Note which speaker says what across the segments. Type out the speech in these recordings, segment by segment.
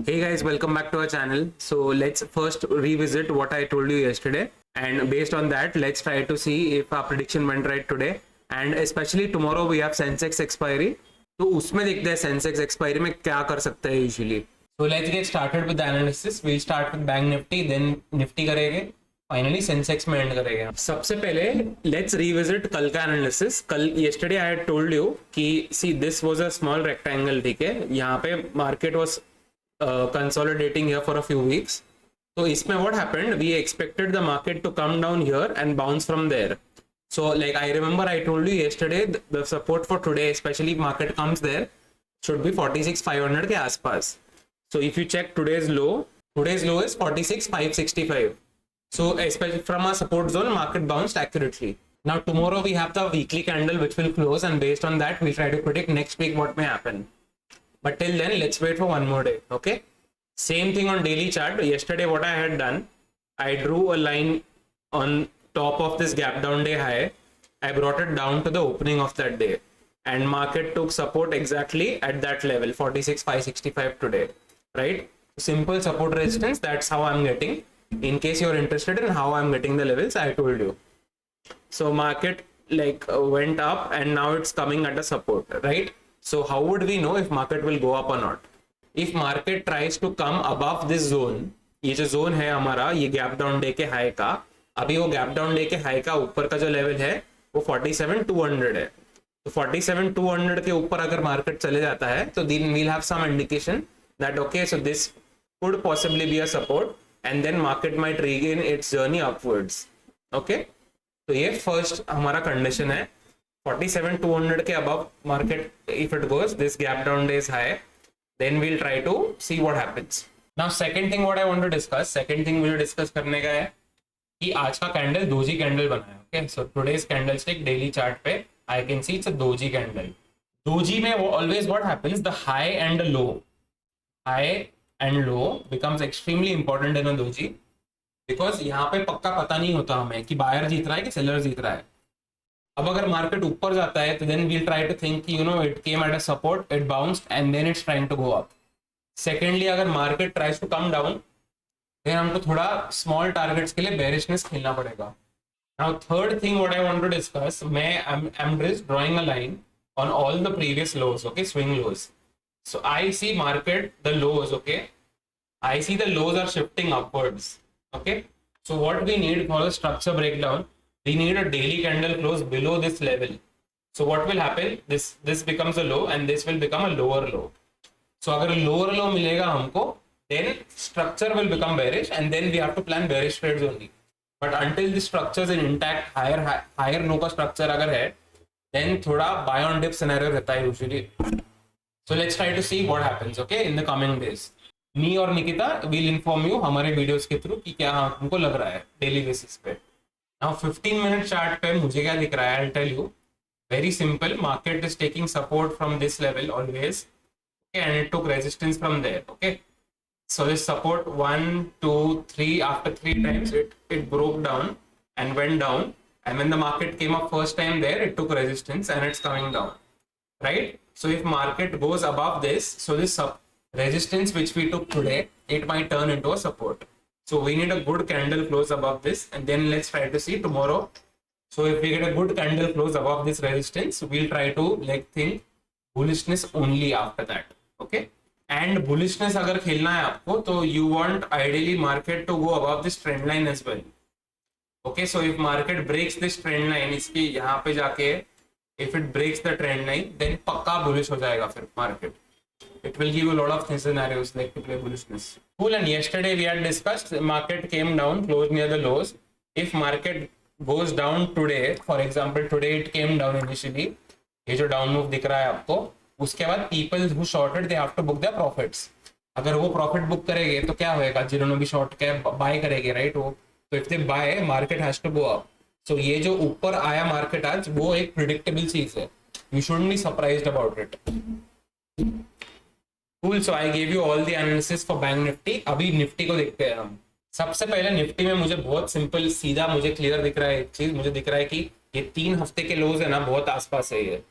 Speaker 1: Hey guys, welcome back to our channel. So let's first revisit what I told you yesterday, and based on that, let's try to see if our prediction went right today. And especially tomorrow we have Sensex expiry. तो उसमें देखते हैं Sensex expiry में क्या कर सकते हैं usually. So let's get started with the analysis. We'll start with Bank Nifty, then Nifty करेंगे, फाइनली सेंसेक्स में एंड करेंगे. सबसे पहले लेट्स रिविजिट कल का एनालिसिस. कल yesterday I had told you कि see this was a small rectangle, ठीक है. यहाँ पे market was consolidating here for a few weeks. So इसमें what happened, we expected the market to come down here and bounce from there. So like I remember I told you yesterday, the support for today, especially if market comes there, should be 46,500 के आसपास. So if you check today's low is 46,565. So especially from our support zone, market bounced accurately. Now tomorrow we have the weekly candle which will close, and based on that we'll try to predict next week what may happen. But till then, let's wait for one more day, okay? Same thing on daily chart. Yesterday, what I had done, I drew a line on top of this gap down day high. I brought it down to the opening of that day. And market took support exactly at that level, 46,565 today, right? Simple support resistance, that's how I'm getting. In case you're interested in how I'm getting the levels, I told you. So market went up and now it's coming at a support, right? So how would we know if market will go up or not? If market tries to come above this zone, ये जो zone है हमारा, ये gap down day के high का, अभी वो gap down day के high का ऊपर का जो level है वो 47,200 है. तो 47,200 के ऊपर अगर market चले जाता है तो then we'll have some indication that okay, so this could possibly be a support and then market might regain its journey upwards. Okay, तो ये first हमारा condition है. 47,200 के above market, if it goes this gap down day is high, then we'll try to see what happens. Now second thing what I want to discuss, मुझे discuss करने का है कि आज का कैंडल दोजी कैंडल बना है. Okay, so today's candlestick daily chart पे I can see it's a doji candle. Doji में always what happens, the high and low becomes extremely important in a doji, because यहाँ पे पक्का पता नहीं होता हमें कि बायर जीत रहा है कि सेलर जीत रहा है. अब अगर मार्केट ऊपर जाता है तो then we'll try to think you know it came at a support, it bounced and then it's trying to go up. Secondly अगर market tries to come down then हमको थोड़ा स्मॉल टारगेट्स के लिए bearishness खेलना पड़ेगा. Now third thing what I want to discuss, मैं I am just drawing a line on all the previous lows, okay, swing lows. So I see market the lows, okay, I see the lows are shifting upwards. Okay, so what we need for the structure breakdown, we need a daily candle close below this level. So what will happen, this becomes a low and this will become a lower low. So अगर lower low मिलेगा हमको, then structure will become bearish and then we have to plan bearish trades only. But until the structure is intact, higher low का structure अगर है, then थोड़ा buy on dip scenario रहता है usually. So let's try to see what happens, okay, in the coming days. Me और Nikita will inform you हमारे videos के through कि क्या हमको लग रहा है डेली बेसिस पे. नाउ 15 मिनट चार्ट पे मुझे क्या दिख रहा है, I tell you. Very simple, market is taking support from this level always, okay, and it took resistance from there. Okay, so this support 1 2 3, after 3 times it broke down and went down, and when the market came up first time there it took resistance and it's coming down, right? So if market goes above this, so this resistance which we took today, it might turn into a support. So we need a good candle close above this, and then let's try to see tomorrow. So if we get a good candle close above this resistance, we'll try to think bullishness only after that. Okay, and bullishness अगर खेलना है आपको तो you want ideally market to go above this trend line as well. Okay, so if market breaks this trend line, इसके यहाँ पे जाके if it breaks the trend line, then पक्का bullish हो जाएगा फिर market. It will give you a lot of scenarios like to play bullishness. Cool. And yesterday we had discussed market came down, closed near the lows. If market goes down today, for example today it came down initially, ये जो down move दिख रहा है आपको, उसके बाद people who shorted they have to book their profits. अगर वो प्रॉफिट बुक करेंगे तो क्या होएगा, जिन्होंने भी शॉर्ट किया बाय करेंगे, राइट? वो तो if they buy, market has to go up. So ये जो ऊपर आया मार्केट आज, वो एक प्रिडिक्टेबल चीज है, you shouldn't be surprised about it. Cool, so I gave you all the analysis for Bank Nifty. अभी निफ्टी को देखते हैं हम. सबसे पहले निफ्टी में मुझे बहुत सिंपल सीधा मुझे क्लियर दिख रहा है एक चीज, मुझे दिख रहा है कि ये 3 हफ्ते के लोज है ना, बहुत आसपास है ये.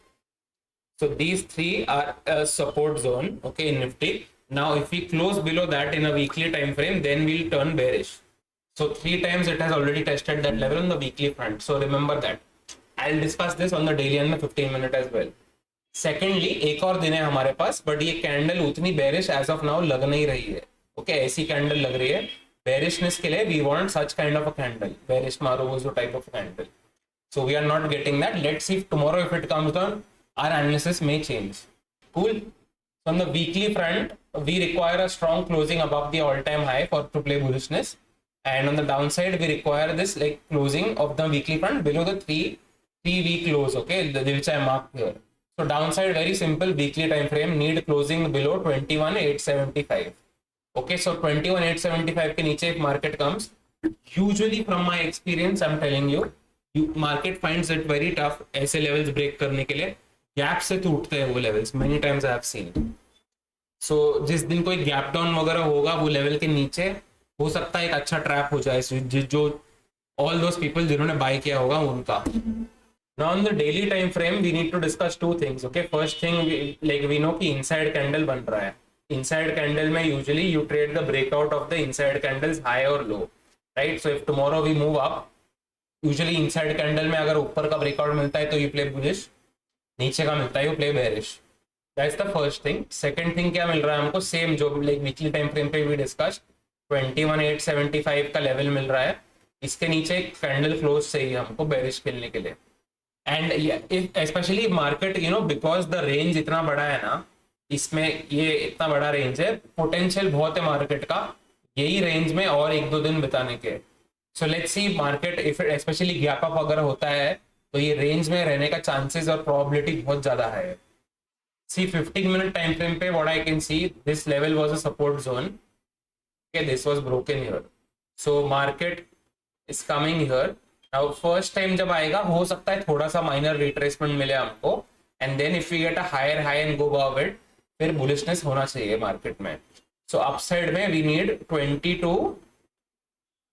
Speaker 1: So these three are a support zone, okay, in Nifty. Now, if we close below that in a weekly time frame, then we'll turn bearish. So 3 times it has already tested that level on the weekly front. So remember that. I'll discuss this on the daily and the 15 minute as well. Secondly एक और दिन है हमारे पास, but ये candle उतनी bearish as of now लग नहीं रही है. ओके ऐसी कैंडल लग रही है बेरिशनेस के लिए. We want such kind of a candle, bearish marubozu type of candle. So we are not getting that. Let's see tomorrow if it comes down our analysis may change. Cool. On the weekly front, we require a strong closing above the all-time high to play bullishness, and on the downside, we require this like closing of the weekly front below the three-week lows. Okay, which I marked here. So downside very simple. Weekly time frame need closing below 21,875. Okay, so 21,875 के नीचे if market comes, usually from my experience, I'm telling you, market finds it very tough ऐसे levels break करने के लिए. Gap से टूटते हैं वो levels. Many times I have seen. So जिस दिन कोई गैप डाउन वगैरह होगा वो लेवल के नीचे, हो सकता है एक अच्छा ट्रैप हो जाए जो ऑल दोस पीपल जिन्होंने बाय किया होगा उनका. Now on the daily time frame we need to discuss two things. Okay, first thing like we know कि इनसाइड कैंडल बन रहा है. इनसाइड कैंडल में usually you trade the breakout of the inside candles high और low, right. So if tomorrow we move up, usually inside candle में अगर ऊपर का ब्रेकआउट मिलता है तो यू प्ले बुलिश, नीचे का मिलता है you play bearish. That's the first thing. Second thing क्या मिल रहा है हमको, सेम जो लाइक वीकली टाइम फ्रेम पे भी डिस्कस, 21,875 का लेवल मिल रहा है. इसके नीचे एक कैंडल क्लोज चाहिए हमको बेरिश खेलने के लिए. And specially market you know because the range इतना बड़ा है ना, इसमें ये इतना बड़ा रेंज है, पोटेंशियल बहुत है मार्केट का यही रेंज में और 1-2 दिन बिताने के. So let's see market if specially gap up अगर होता है तो ये रेंज में रहने का चांसेस और प्रोबेबिलिटी बहुत ज्यादा है. सी 15 मिनट टाइम फ्रेम पे what I can see, this level was a support zone. Okay, this was broken here. So market is coming here. Now first time जब आएगा हो सकता है थोड़ा सा माइनर रिट्रेसमेंट मिले हमको, and then if we get a higher high and go above it, फिर बुलिशनेस होना चाहिए मार्केट में. सो अपसाइड में we need 20 to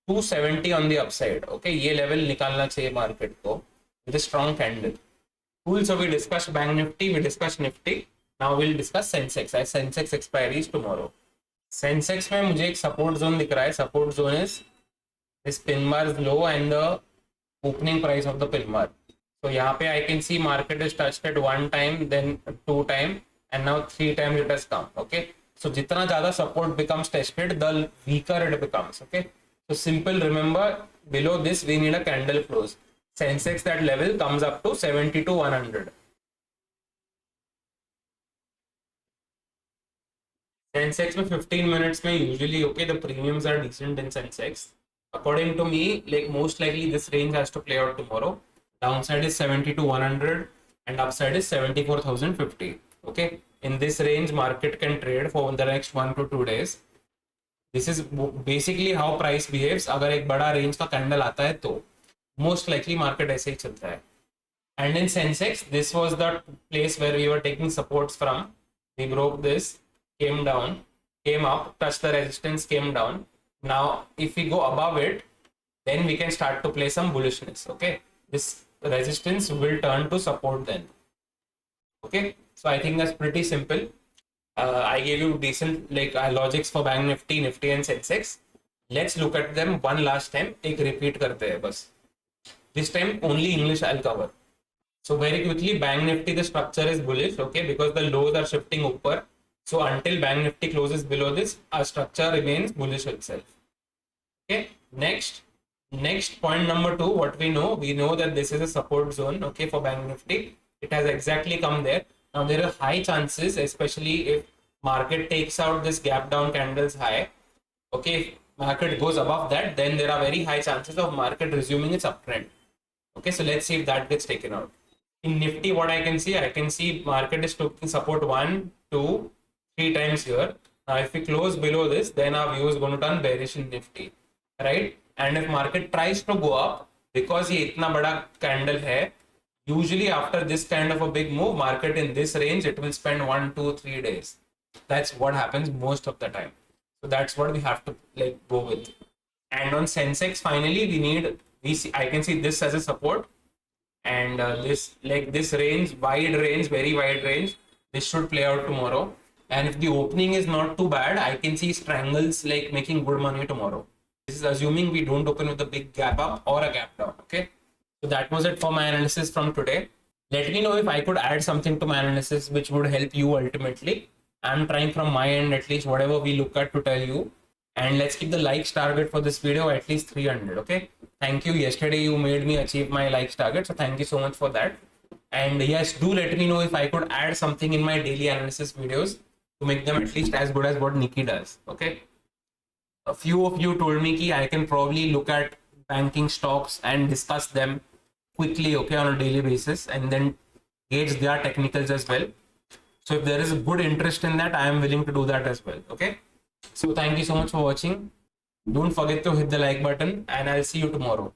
Speaker 1: 270 on the upside. Okay, ये लेवल निकालना चाहिए मार्केट को with a strong candle. Cool. So we discussed Bank Nifty, we discussed Nifty. Now we'll discuss Sensex. As Sensex expiry is tomorrow. Sensex में मुझे एक support zone दिख रहा है. Support zone is this pin bar's low and the opening price of the pin bar. So यहाँ पे I can see market is touched at 1 time, then 2 time, and now 3 times it has come. Okay. So जितना ज़्यादा support becomes tested, the weaker it becomes. Okay. So simple. Remember, below this we need a candle close. Sensex that level comes up to 70 to 100. Sensex में 15 minutes में usually okay the premiums are decent in Sensex. According to me, like most likely this range has to play out tomorrow. Downside is 70 to 100 and upside is 74,050. Okay, in this range market can trade for the next 1 to 2 days. This is basically how price behaves. अगर एक बड़ा range का candle आता है तो most likely market ऐसे ही चलता है. And in Sensex, this was the place where we were taking supports from. We broke this, came down, came up, touched the resistance, came down. Now, if we go above it, then we can start to play some bullishness. Okay, this resistance will turn to support then. Okay, so I think that's pretty simple. I gave you decent like logics for Bank Nifty, Nifty and Sensex. Let's look at them one last time. एक repeat करते हैं बस. This time only English I'll cover. So very quickly, Bank Nifty the structure is bullish, okay, because the lows are shifting upper. So until Bank Nifty closes below this, our structure remains bullish itself. Okay. Next point number 2, what we know that this is a support zone, okay, for Bank Nifty. It has exactly come there. Now there are high chances, especially if market takes out this gap down candles high. Okay, if market goes above that, then there are very high chances of market resuming its uptrend. Okay, so let's see if that gets taken out. In Nifty, what I can see market is taking support 1, 2, 3 times here. Now, if we close below this, then our view is going to turn bearish in Nifty, right? And if market tries to go up, because ये इतना बड़ा candle है, usually after this kind of a big move, market in this range, it will spend 1, 2, 3 days. That's what happens most of the time. So that's what we have to like go with. And on Sensex, finally, I can see this as a support, and this range, very wide range, this should play out tomorrow. And if the opening is not too bad, I can see Strangles like making good money tomorrow. This is assuming we don't open with a big gap up or a gap down. Okay. So that was it for my analysis from today. Let me know if I could add something to my analysis which would help you ultimately. I'm trying from my end at least whatever we look at to tell you. And let's keep the likes target for this video at least 300. Okay. Thank you. Yesterday you made me achieve my likes target. So thank you so much for that. And yes, do let me know if I could add something in my daily analysis videos to make them at least as good as what Nikki does. Okay. A few of you told me that I can probably look at banking stocks and discuss them quickly, okay, on a daily basis, and then gauge their technicals as well. So if there is a good interest in that, I am willing to do that as well. Okay. So thank you so much for watching. Don't forget to hit the like button, and I'll see you tomorrow.